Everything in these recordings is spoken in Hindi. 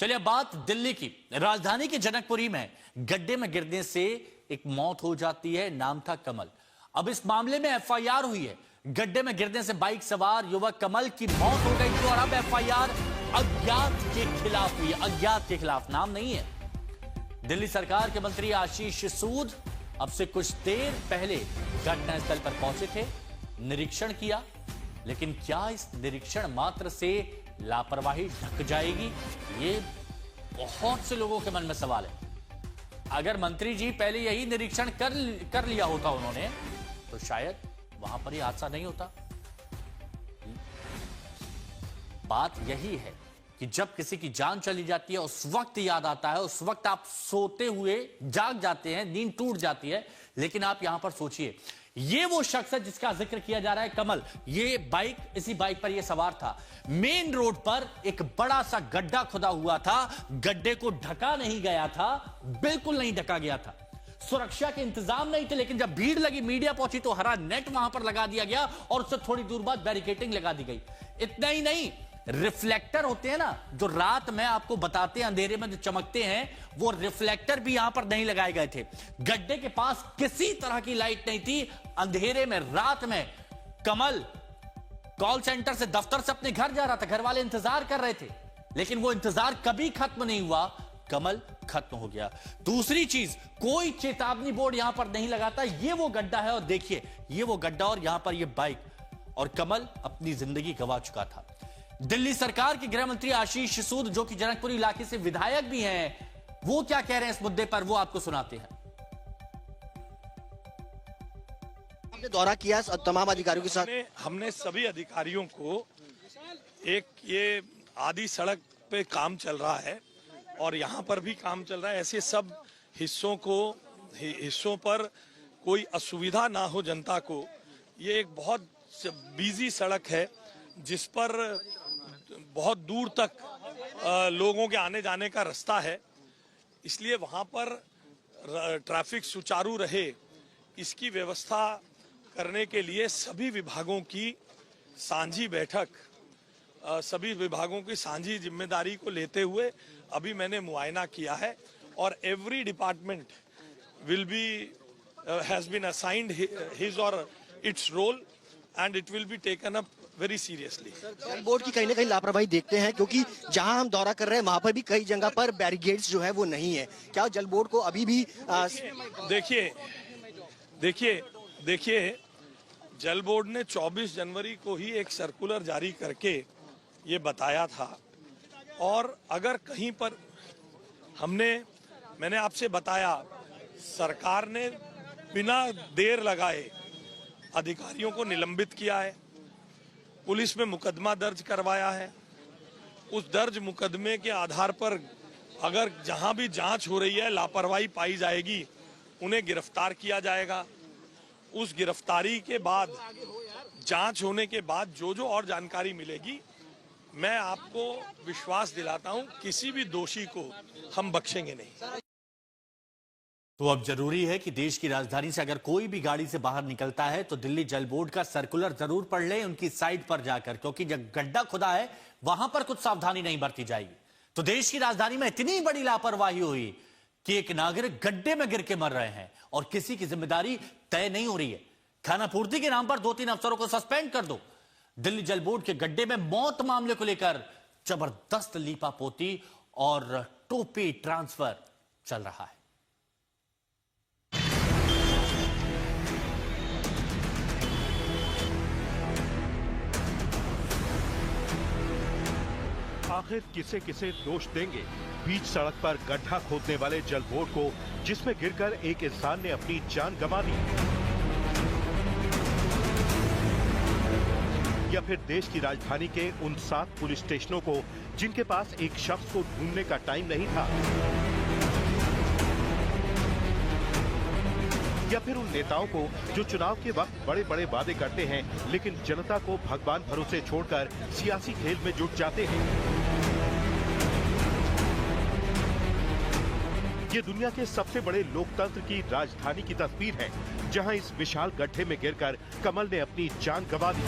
चलिए बात दिल्ली की। राजधानी के जनकपुरी में गड्ढे में गिरने से एक मौत हो जाती है, नाम था कमल। अब इस मामले में एफआईआर हुई है। गड्ढे में गिरने से बाइक सवार युवक कमल की मौत हो गई थी और अब एफआईआर अज्ञात के खिलाफ हुई है। अज्ञात के खिलाफ, नाम नहीं है। दिल्ली सरकार के मंत्री आशीष सूद अब से कुछ देर पहले घटनास्थल पर पहुंचे थे, निरीक्षण किया। लेकिन क्या इस निरीक्षण मात्र से लापरवाही ढक जाएगी? ये बहुत से लोगों के मन में सवाल है। अगर मंत्री जी पहले यही निरीक्षण कर लिया होता उन्होंने, तो शायद वहां पर यह हादसा नहीं होता। बात यही है कि जब किसी की जान चली जाती है उस वक्त याद आता है, उस वक्त आप सोते हुए जाग जाते हैं, नींद टूट जाती है। लेकिन आप यहां पर सोचिए, ये वो शख्स है जिसका जिक्र किया जा रहा है, कमल। ये बाइक, इसी बाइक पर ये सवार था। मेन रोड पर एक बड़ा सा गड्ढा खुदा हुआ था, गड्ढे को ढका नहीं गया था, बिल्कुल नहीं ढका गया था। सुरक्षा के इंतजाम नहीं थे। लेकिन जब भीड़ लगी, मीडिया पहुंची, तो हरा नेट वहां पर लगा दिया गया और उससे थोड़ी दूर बाद बैरिकेडिंग लगा दी गई। इतना ही नहीं, रिफ्लेक्टर होते हैं ना, जो रात में आपको बताते हैं अंधेरे में जो चमकते हैं, वो रिफ्लेक्टर भी यहां पर नहीं लगाए गए थे। गड्ढे के पास किसी तरह की लाइट नहीं थी। अंधेरे में, रात में कमल कॉल सेंटर से, दफ्तर से अपने घर जा रहा था। घर वाले इंतजार कर रहे थे, लेकिन वो इंतजार कभी खत्म नहीं हुआ। कमल खत्म हो गया। दूसरी चीज, कोई चेतावनी बोर्ड यहां पर नहीं लगाता। ये वो गड्ढा है और देखिए, ये वो गड्ढा और यहां पर ये बाइक, और कमल अपनी जिंदगी गंवा चुका था। दिल्ली सरकार के गृह मंत्री आशीष सूद, जो कि जनकपुरी इलाके से विधायक भी हैं, वो क्या कह रहे हैं इस मुद्दे पर, वो आपको सुनाते हैं। हमने दौरा किया तमाम अधिकारियों के साथ। हमने सभी अधिकारियों को, एक ये आदि सड़क पे काम चल रहा है और यहाँ पर भी काम चल रहा है, ऐसे सब हिस्सों पर कोई असुविधा ना हो जनता को। ये एक बहुत बिजी सड़क है जिस पर बहुत दूर तक लोगों के आने जाने का रास्ता है, इसलिए वहाँ पर ट्रैफिक सुचारू रहे, इसकी व्यवस्था करने के लिए सभी विभागों की सांझी बैठक, सभी विभागों की सांझी जिम्मेदारी को लेते हुए अभी मैंने मुआयना किया है और every department will be has been assigned his और its role and it will be taken up very seriously. जल बोर्ड की कहीं ना कहीं लापरवाही देखते हैं, क्योंकि जहां हम दौरा कर रहे हैं वहां पर भी कई जगह पर बैरिकेड्स जो है वो नहीं है। क्या जल बोर्ड को अभी भी देखिए जल बोर्ड ने 24 जनवरी को ही एक सर्कुलर जारी करके ये बताया था, और अगर कहीं पर मैंने आपसे बताया, सरकार ने बिना देर लगाए अधिकारियों को निलंबित किया है, पुलिस में मुकदमा दर्ज करवाया है। उस दर्ज मुकदमे के आधार पर अगर जहां भी जांच हो रही है लापरवाही पाई जाएगी, उन्हें गिरफ्तार किया जाएगा। उस गिरफ्तारी के बाद, जांच होने के बाद जो और जानकारी मिलेगी, मैं आपको विश्वास दिलाता हूं, किसी भी दोषी को हम बख्शेंगे नहीं। तो अब जरूरी है कि देश की राजधानी से अगर कोई भी गाड़ी से बाहर निकलता है तो दिल्ली जल बोर्ड का सर्कुलर जरूर पढ़ ले उनकी साइट पर जाकर, क्योंकि जब गड्ढा खुदा है वहां पर कुछ सावधानी नहीं बरती जाएगी तो देश की राजधानी में इतनी बड़ी लापरवाही हुई कि एक नागरिक गड्ढे में गिर के मर रहे हैं और किसी की जिम्मेदारी तय नहीं हो रही है। खानापूर्ति के नाम पर 2-3 अफसरों को सस्पेंड कर दो। दिल्ली जल बोर्ड के गड्ढे में मौत मामले को लेकर जबरदस्त लीपापोती और टोपी ट्रांसफर चल रहा है। आखिर किसे किसे दोष देंगे बीच सड़क पर गड्ढा खोदने वाले जल बोर्ड को, जिसमें गिरकर एक इंसान ने अपनी जान गंवा दी, या फिर देश की राजधानी के उन 7 पुलिस स्टेशनों को जिनके पास एक शख्स को ढूंढने का टाइम नहीं था, या फिर उन नेताओं को जो चुनाव के वक्त बड़े बड़े वादे करते हैं लेकिन जनता को भगवान भरोसे छोड़कर सियासी खेल में जुट जाते हैं। ये दुनिया के सबसे बड़े लोकतंत्र की राजधानी की तस्वीर है, जहां इस विशाल गड्ढे में गिरकर कमल ने अपनी जान गंवा दी।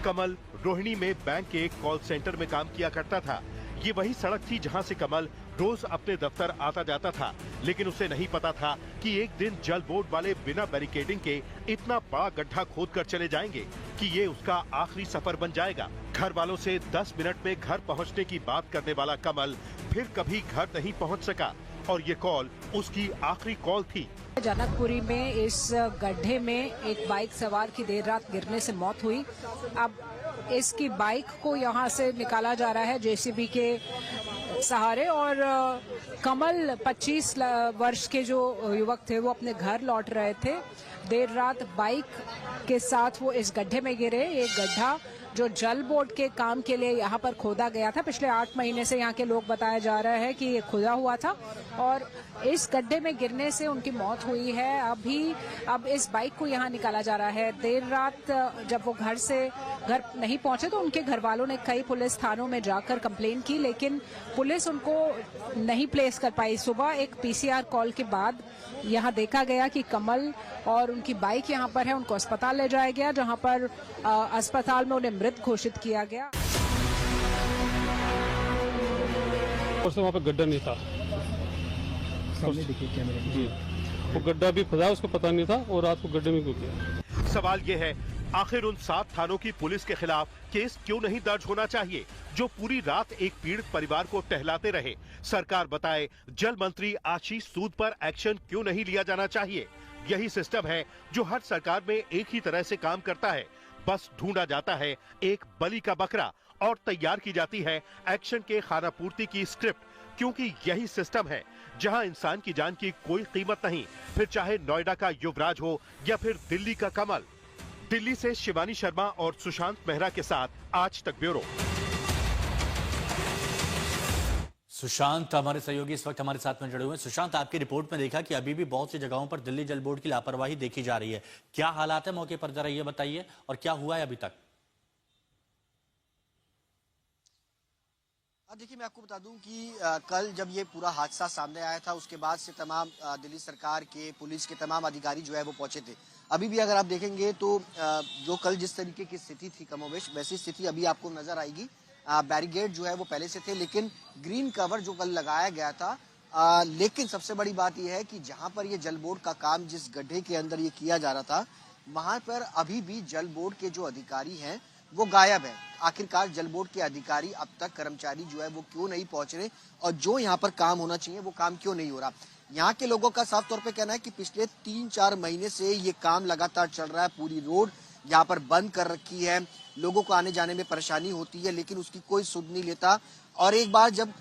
कमल रोहिणी में बैंक के एक कॉल सेंटर में काम किया करता था। ये वही सड़क थी जहां से कमल रोज अपने दफ्तर आता जाता था, लेकिन उसे नहीं पता था कि एक दिन जल बोर्ड वाले बिना बैरिकेडिंग के इतना बड़ा गड्ढा खोद कर चले जाएंगे कि ये उसका आखिरी सफर बन जाएगा। घर वालों से 10 मिनट में घर पहुंचने की बात करने वाला कमल फिर कभी घर नहीं पहुंच सका और ये कॉल उसकी आखिरी कॉल थी। जनकपुरी में इस गड्ढे में एक बाइक सवार की देर रात गिरने से मौत हुई। अब इसकी बाइक को यहां से निकाला जा रहा है जेसीबी के सहारे और कमल 25 वर्ष के जो युवक थे वो अपने घर लौट रहे थे। देर रात बाइक के साथ वो इस गड्ढे में गिरे। एक गड्ढा जो जल बोर्ड के काम के लिए यहाँ पर खोदा गया था, पिछले 8 महीने से यहाँ के लोग बताया जा रहा है कि ये खुदा हुआ था और इस गड्ढे में गिरने से उनकी मौत हुई है। अब इस बाइक को यहाँ निकाला जा रहा है। देर रात जब वो घर नहीं पहुंचे तो उनके घर वालों ने कई पुलिस थानों में जाकर कंप्लेन की, लेकिन पुलिस उनको नहीं प्लेस कर पाई। सुबह एक पीसीआर कॉल के बाद यहाँ देखा गया कि कमल और उनकी बाइक यहाँ पर है। उनको अस्पताल ले जाया गया, जहाँ पर अस्पताल में उन्हें मृत घोषित किया गया। और वहाँ पे गड्ढा नहीं था, सामने देखिए कैमरे में। जी वो गड्ढा भी खुदा, उसको पता नहीं था और रात को गड्ढे में क्यों किया। सवाल ये है, आखिर उन 7 थानों की पुलिस के खिलाफ केस क्यों नहीं दर्ज होना चाहिए जो पूरी रात एक पीड़ित परिवार को टहलाते रहे। सरकार बताए, जल मंत्री आशीष सूद पर एक्शन क्यों नहीं लिया जाना चाहिए। यही सिस्टम है जो हर सरकार में एक ही तरह से काम करता है। बस ढूंढा जाता है एक बलि का बकरा और तैयार की जाती है एक्शन के खानापूर्ति की स्क्रिप्ट, क्योंकि यही सिस्टम है जहां इंसान की जान की कोई कीमत नहीं, फिर चाहे नोएडा का युवराज हो या फिर दिल्ली का कमल। दिल्ली से शिवानी शर्मा और सुशांत मेहरा के साथ आज तक ब्यूरो। सुशांत हमारे सहयोगी इस वक्त हमारे साथ में जुड़े हुए हैं। सुशांत, आपकी रिपोर्ट में देखा कि अभी भी बहुत सी जगहों पर दिल्ली जल बोर्ड की लापरवाही देखी जा रही है। क्या हालात है मौके पर, जरा ये बताइए, और क्या हुआ है अभी तक? देखिए, मैं आपको बता दूं कि कल जब ये पूरा हादसा सामने आया था उसके बाद से तमाम दिल्ली सरकार के पुलिस के तमाम अधिकारी जो है वो पहुंचे थे। अभी भी अगर आप देखेंगे तो जो कल जिस तरीके की स्थिति थी कमोवेश, वैसी स्थिति अभी आपको नजर आएगी। बैरिकेड जो है वो पहले से थे, लेकिन ग्रीन कवर जो कल लगाया गया था। लेकिन सबसे बड़ी बात यह है कि जहां पर ये जल बोर्ड का काम जिस गड्ढे के अंदर ये किया जा रहा था, वहां पर अभी भी जल बोर्ड के जो अधिकारी हैं वो गायब है। आखिरकार जल बोर्ड के अधिकारी अब तक, कर्मचारी जो है वो क्यों नहीं पहुंच रहे और जो यहाँ पर काम होना चाहिए वो काम क्यों नहीं हो रहा। यहाँ के लोगों का साफ तौर पे कहना है कि पिछले 3-4 महीने से ये काम लगातार चल रहा है। पूरी रोड यहाँ पर बंद कर रखी है, लोगों को आने जाने में परेशानी होती है, लेकिन उसकी कोई सुध नहीं लेता। और एक बार जब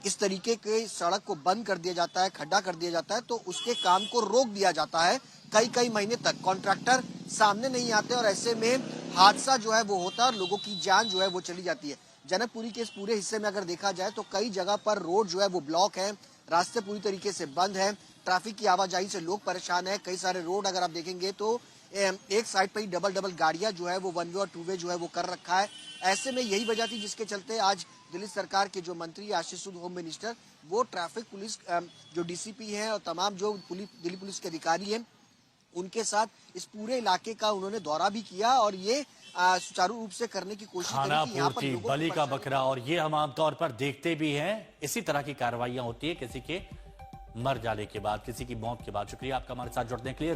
इस तरीके के सड़क को बंद कर दिया जाता है, खड्डा कर दिया जाता है, तो उसके काम को रोक दिया जाता है कई महीने तक। कॉन्ट्रैक्टर सामने नहीं आते और ऐसे में हादसा जो है वो होता है और लोगों की जान जो है वो चली जाती है। जनकपुरी के इस पूरे हिस्से में अगर देखा जाए तो कई जगह पर रोड जो है वो ब्लॉक है, रास्ते पूरी तरीके से बंद है, ट्रैफिक की आवाजाही से लोग परेशान है। कई सारे रोड अगर आप देखेंगे तो एक साइड पे ही डबल गाड़ियां जो है वो 1 वे और 2 वे जो है वो कर रखा है। ऐसे में यही वजह थी जिसके चलते आज दिल्ली सरकार के जो मंत्री आशीष सूद, होम मिनिस्टर, वो ट्रैफिक पुलिस जो डीसीपी हैं और तमाम जो दिल्ली पुलिस के अधिकारी हैं उनके साथ इस पूरे इलाके का उन्होंने दौरा भी किया और ये सुचारू रूप से करने की कोशिश की। खानापूर्ति, बलि का बकरा, और ये हम आमतौर पर देखते भी हैं। इसी तरह की कार्रवाइयां होती है किसी के मर जाने के बाद, किसी की मौत के बाद। शुक्रिया आपका हमारे साथ जुड़ने के लिए।